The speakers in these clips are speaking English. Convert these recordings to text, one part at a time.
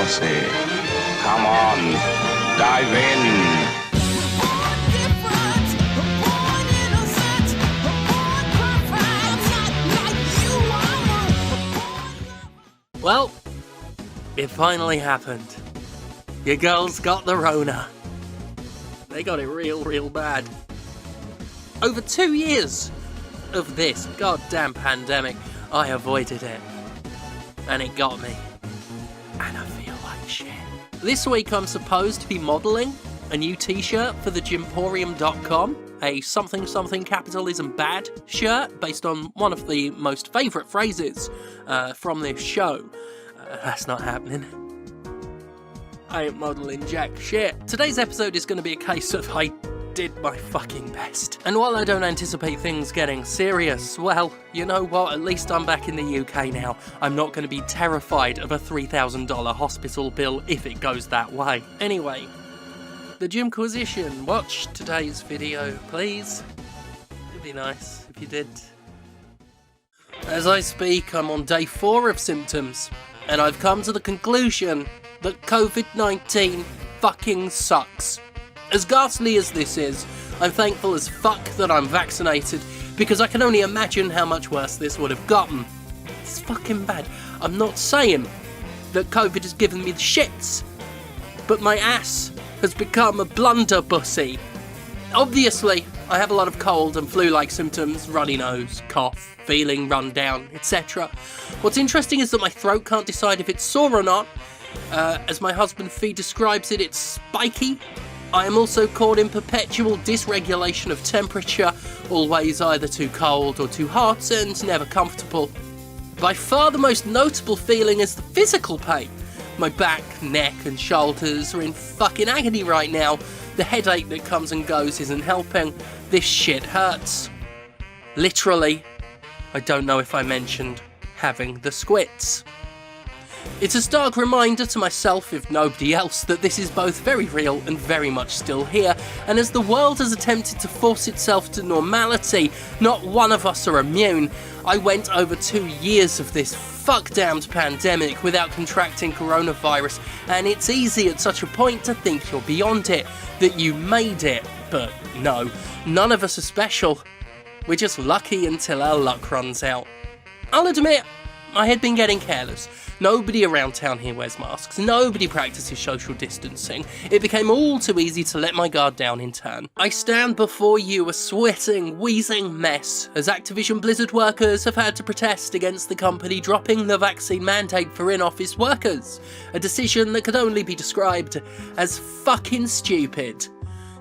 pussy. Come on, dive in. Well, it finally happened. Your girls got the Rona. They got it real bad. Over 2 years of this goddamn pandemic, I avoided it. And it got me. And I feel like shit. This week I'm supposed to be modelling a new t-shirt for the Jimquisition.com, a something capitalism bad shirt based on one of the most favourite phrases from this show. That's not happening. I ain't modelling jack shit. Today's episode is going to be a case of I did my fucking best. And while I don't anticipate things getting serious, well, you know what, at least I'm back in the UK now. I'm not going to be terrified of a $3,000 hospital bill if it goes that way. Anyway, the Jimquisition, watch today's video, please. It'd be nice if you did. As I speak, I'm on day 4 of symptoms, and I've come to the conclusion that COVID-19 fucking sucks. As ghastly as this is, I'm thankful as fuck that I'm vaccinated, because I can only imagine how much worse this would have gotten. It's fucking bad. I'm not saying that COVID has given me the shits, but my ass has become a blunderbussy. Obviously, I have a lot of cold and flu-like symptoms, runny nose, cough, feeling run down, etc. What's interesting is that my throat can't decide if it's sore or not. As my husband Fee describes it, it's spiky. I am also caught in perpetual dysregulation of temperature, always either too cold or too hot and never comfortable. By far the most notable feeling is the physical pain. My back, neck and shoulders are in fucking agony right now. The headache that comes and goes isn't helping. This shit hurts. Literally, I don't know if I mentioned having the squits. It's a stark reminder to myself, if nobody else, that this is both very real and very much still here, and as the world has attempted to force itself to normality, not one of us are immune. I went over 2 years of this fuck-damned pandemic without contracting coronavirus, and it's easy at such a point to think you're beyond it, that you made it, but no, none of us are special. We're just lucky until our luck runs out. I'll admit, I had been getting careless. Nobody around town here wears masks, nobody practices social distancing. It became all too easy to let my guard down in turn. I stand before you a sweating, wheezing mess, as Activision Blizzard workers have had to protest against the company dropping the vaccine mandate for in-office workers, a decision that could only be described as fucking stupid.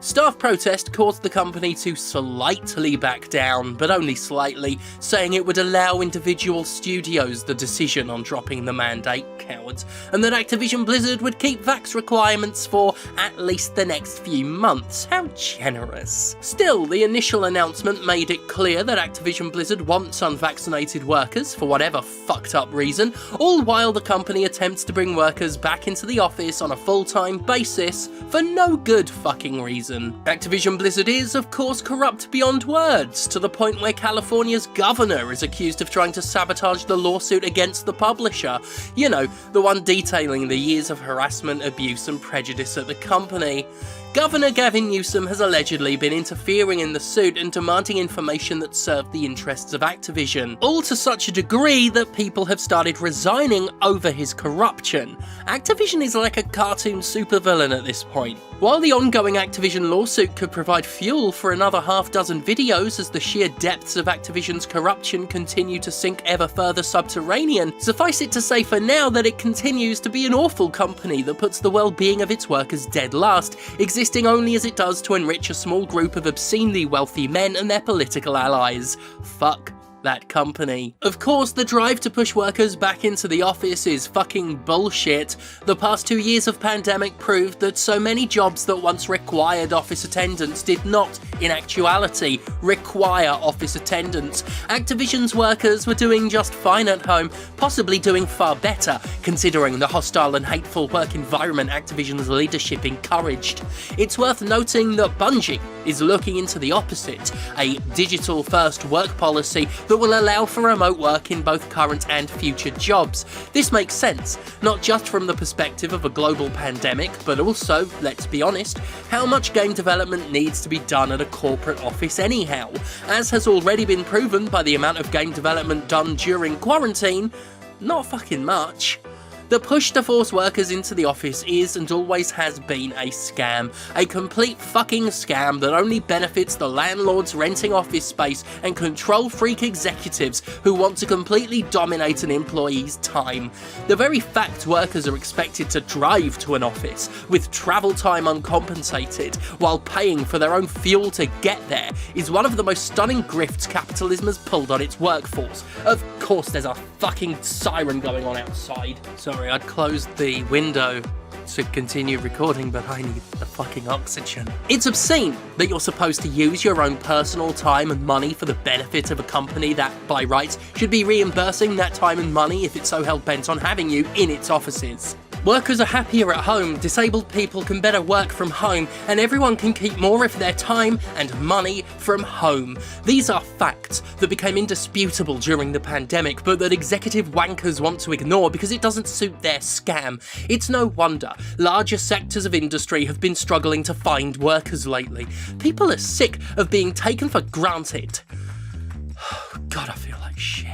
Staff protest caused the company to slightly back down, but only slightly, saying it would allow individual studios the decision on dropping the mandate, cowards, and that Activision Blizzard would keep vax requirements for at least the next few months. How generous. Still, the initial announcement made it clear that Activision Blizzard wants unvaccinated workers for whatever fucked up reason, all while the company attempts to bring workers back into the office on a full-time basis for no good fucking reason. Activision Blizzard is, of course, corrupt beyond words, to the point where California's governor is accused of trying to sabotage the lawsuit against the publisher. You know, the one detailing the years of harassment, abuse and prejudice at the company. Governor Gavin Newsom has allegedly been interfering in the suit and demanding information that served the interests of Activision, all to such a degree that people have started resigning over his corruption. Activision is like a cartoon supervillain at this point. While the ongoing Activision lawsuit could provide fuel for another half-dozen videos as the sheer depths of Activision's corruption continue to sink ever further subterranean, suffice it to say for now that it continues to be an awful company that puts the well-being of its workers dead last, existing only as it does to enrich a small group of obscenely wealthy men and their political allies. Fuck that company. Of course, the drive to push workers back into the office is fucking bullshit. The past 2 years of pandemic proved that so many jobs that once required office attendance did not, in actuality, require office attendance. Activision's workers were doing just fine at home, possibly doing far better, considering the hostile and hateful work environment Activision's leadership encouraged. It's worth noting that Bungie is looking into the opposite, a digital-first work policy that that will allow for remote work in both current and future jobs. This makes sense, not just from the perspective of a global pandemic, but also, let's be honest, how much game development needs to be done at a corporate office anyhow. As has already been proven by the amount of game development done during quarantine, not fucking much. The push to force workers into the office is and always has been a scam. A complete fucking scam that only benefits the landlords renting office space and control freak executives who want to completely dominate an employee's time. The very fact workers are expected to drive to an office, with travel time uncompensated, while paying for their own fuel to get there, is one of the most stunning grifts capitalism has pulled on its workforce. Of course there's a fucking siren going on outside. Sorry, I'd closed the window to continue recording, but I need the fucking oxygen. It's obscene that you're supposed to use your own personal time and money for the benefit of a company that, by rights, should be reimbursing that time and money if it's so hell-bent on having you in its offices. Workers are happier at home, disabled people can better work from home, and everyone can keep more of their time and money from home. These are facts that became indisputable during the pandemic, but that executive wankers want to ignore because it doesn't suit their scam. It's no wonder larger sectors of industry have been struggling to find workers lately. People are sick of being taken for granted. God, I feel like shit.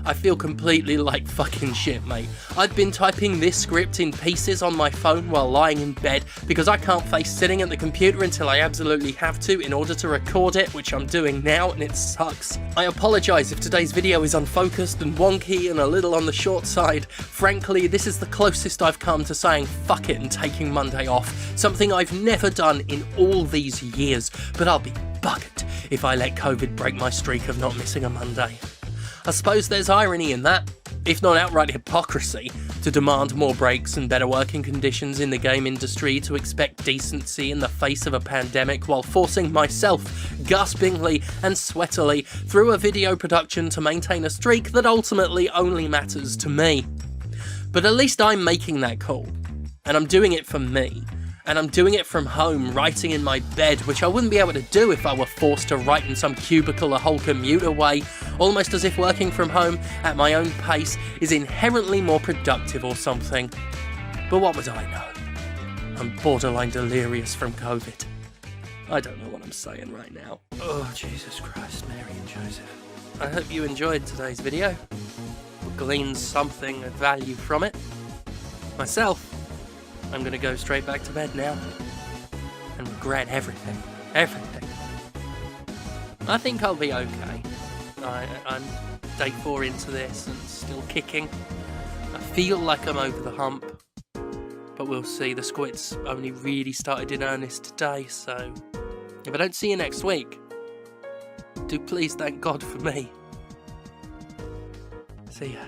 I feel completely like fucking shit, mate. I've been typing this script in pieces on my phone while lying in bed because I can't face sitting at the computer until I absolutely have to in order to record it, which I'm doing now, and it sucks. I apologise if today's video is unfocused and wonky and a little on the short side. Frankly, this is the closest I've come to saying fuck it and taking Monday off, something I've never done in all these years, but I'll be buggered if I let COVID break my streak of not missing a Monday. I suppose there's irony in that, if not outright hypocrisy, to demand more breaks and better working conditions in the game industry, to expect decency in the face of a pandemic while forcing myself, gaspingly and sweatily, through a video production to maintain a streak that ultimately only matters to me. But at least I'm making that call, and I'm doing it for me. And I'm doing it from home, writing in my bed, which I wouldn't be able to do if I were forced to write in some cubicle a whole commute away, almost as if working from home at my own pace is inherently more productive or something. But what would I know? I'm borderline delirious from COVID. I don't know what I'm saying right now. Oh, Jesus Christ, Mary and Joseph. I hope you enjoyed today's video, or gleaned something of value from it. Myself, I'm gonna go straight back to bed now and regret everything. Everything. I think I'll be okay. I'm day 4 into this and still kicking. I feel like I'm over the hump, but we'll see. The squid's only really started in earnest today, so if I don't see you next week, do please thank God for me. See ya.